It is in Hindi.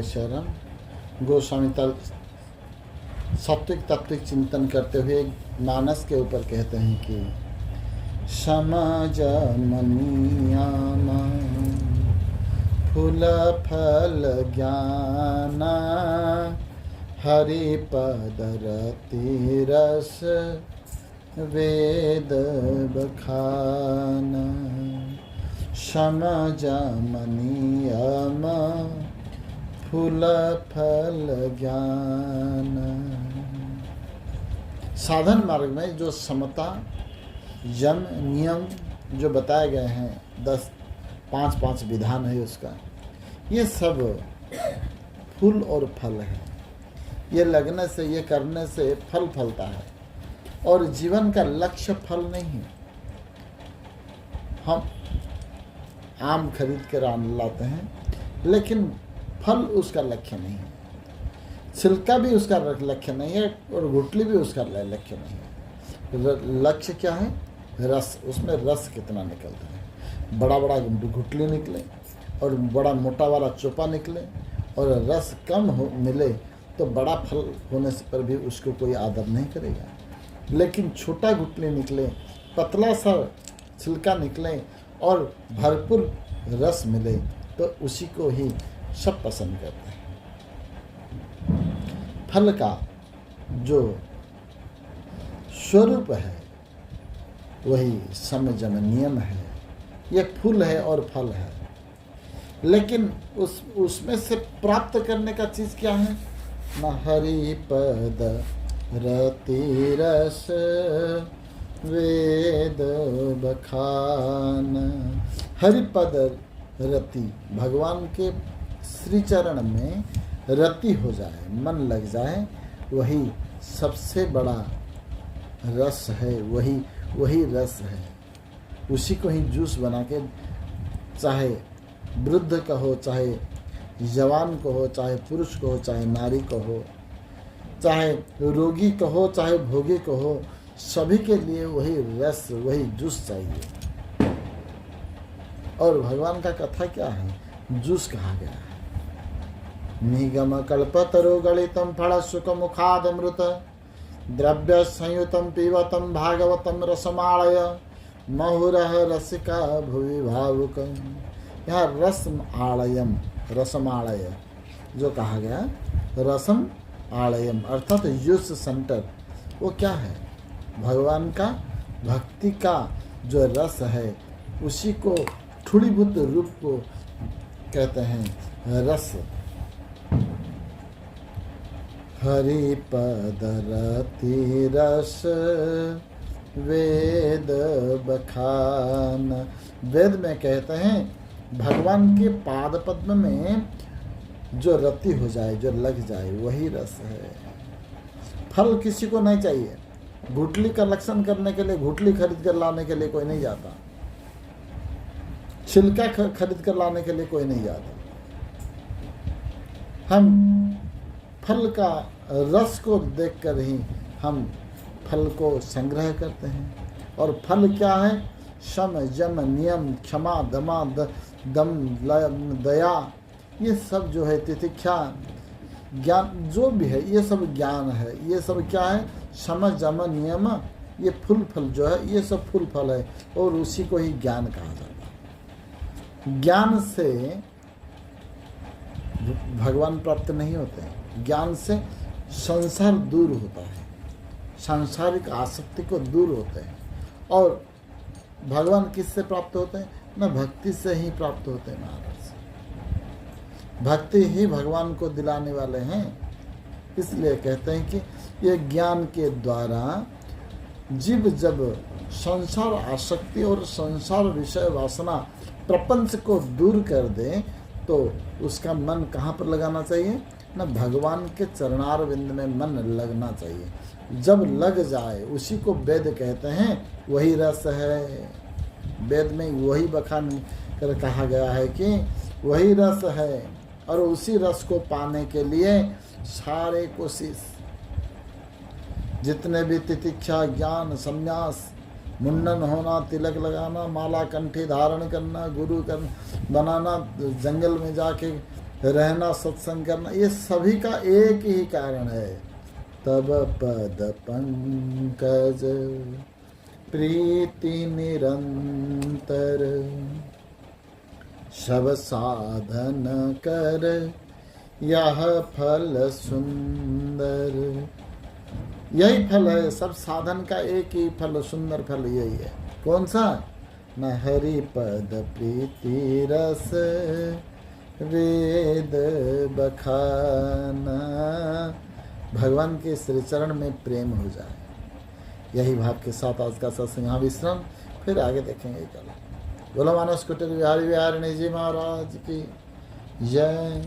शरणम। गोस्वामी सात्विक तात्विक चिंतन करते हुए मानस के ऊपर कहते हैं कि समाज मनियाम फूल फल ज्ञान हरिपद रति रस वेद बखान। समाज मनियाम फूल फल ज्ञान। साधन मार्ग में जो समता यम नियम जो बताए गए हैं 5 विधान है उसका, ये सब फूल और फल है। ये लगने से, ये करने से फल फलता है और जीवन का लक्ष्य फल नहीं है। हम आम खरीद कर लाते हैं लेकिन फल उसका लक्ष्य नहीं है, छिलका भी उसका लक्ष्य नहीं है और गुठली भी उसका लक्ष्य नहीं है। लक्ष्य क्या है? रस। उसमें रस कितना निकलता है। बड़ा बड़ा गुठली निकले और बड़ा मोटा वाला चोपा निकले और रस कम मिले तो बड़ा फल होने से पर भी उसको कोई आदर नहीं करेगा। लेकिन छोटा गुठली निकले, पतला सा छिलका निकले और भरपूर रस मिले तो उसी को ही सब पसंद करते हैं। फल का जो स्वरूप है वही समजम नियम है। यह फूल है और फल है, लेकिन उसमें से प्राप्त करने का चीज क्या है? न हरि पद रति रस वेद बखान। हरिपद रति, भगवान के श्री चरण में रति हो जाए, मन लग जाए, वही सबसे बड़ा रस है, वही रस है। उसी को ही जूस बना के, चाहे वृद्ध का हो, चाहे जवान को हो, चाहे पुरुष को हो, चाहे नारी को हो, चाहे रोगी को हो, चाहे भोगी को हो, सभी के लिए वही रस, वही जूस चाहिए। और भगवान का कथा क्या है? जूस कहा गया है। निगम कल्पतरु गलितम फल सुख मुखादमृत द्रव्य संयुतम पीवतम भागवतम रसमालय महुरह रसिका भुवि भावुकम। यहाँ रसम आलयम, रसमालय जो कहा गया, रसम आलयम अर्थात यूस सेंटर, वो क्या है? भगवान का भक्ति का जो रस है उसी को ठुड़ीभूत रूप को कहते हैं रस। हरिपद रति रस वेद बखान। वेद में कहते हैं भगवान के पाद पद्म में जो रति हो जाए, जो लग जाए, वही रस है। फल किसी को नहीं चाहिए। गुठली का लक्षण करने के लिए, गुठली खरीद कर लाने के लिए कोई नहीं जाता। छिलका खरीद कर लाने के लिए कोई नहीं जाता। हम फल का रस को देखकर ही हम फल को संग्रह करते हैं। और फल क्या है? शम जम नियम क्षमा दमा दम दया, ये सब जो है, तितिक्षा, ज्ञान जो भी है, ये सब ज्ञान है। ये सब क्या है? शम जम नियम, ये फूल फल जो है, ये सब फूल फल है और उसी को ही ज्ञान कहा जाता है। ज्ञान से भगवान प्राप्त नहीं होते हैं। ज्ञान से संसार दूर होता है, सांसारिक आसक्ति को दूर होते हैं। और भगवान किससे प्राप्त होते हैं? न भक्ति से ही प्राप्त होते हैं महाराज। भक्ति ही भगवान को दिलाने वाले हैं। इसलिए कहते हैं कि ये ज्ञान के द्वारा जीव जब संसार आसक्ति और संसार विषय वासना प्रपंच को दूर कर दे तो उसका मन कहाँ पर लगाना चाहिए? न भगवान के चरणारविंद में मन लगना चाहिए। जब लग जाए उसी को वेद कहते हैं, वही रस है। वेद में वही बखान कर कहा गया है कि वही रस है और उसी रस को पाने के लिए सारे कोशिश, जितने भी तितिक्षा, ज्ञान, संन्यास, मुंडन होना, तिलक लगाना, माला कंठी धारण करना, गुरु बनाना, जंगल में जाके रहना, सत्संग करना, ये सभी का एक ही कारण है। तब पद पंकज प्रीति निरंतर, सब साधन कर यह फल सुंदर। यही फल है, सब साधन का एक ही फल, सुंदर फल यही है। कौन सा? न हरि पद प्रीति रस वेद बखाना, भगवान के श्री चरण में प्रेम हो जाए। यही भाव के साथ आज का सत्संग यहाँ विश्राम, फिर आगे देखेंगे कल। बोलो मानस कुटीर बिहारी बिहारिणी जी महाराज की जय।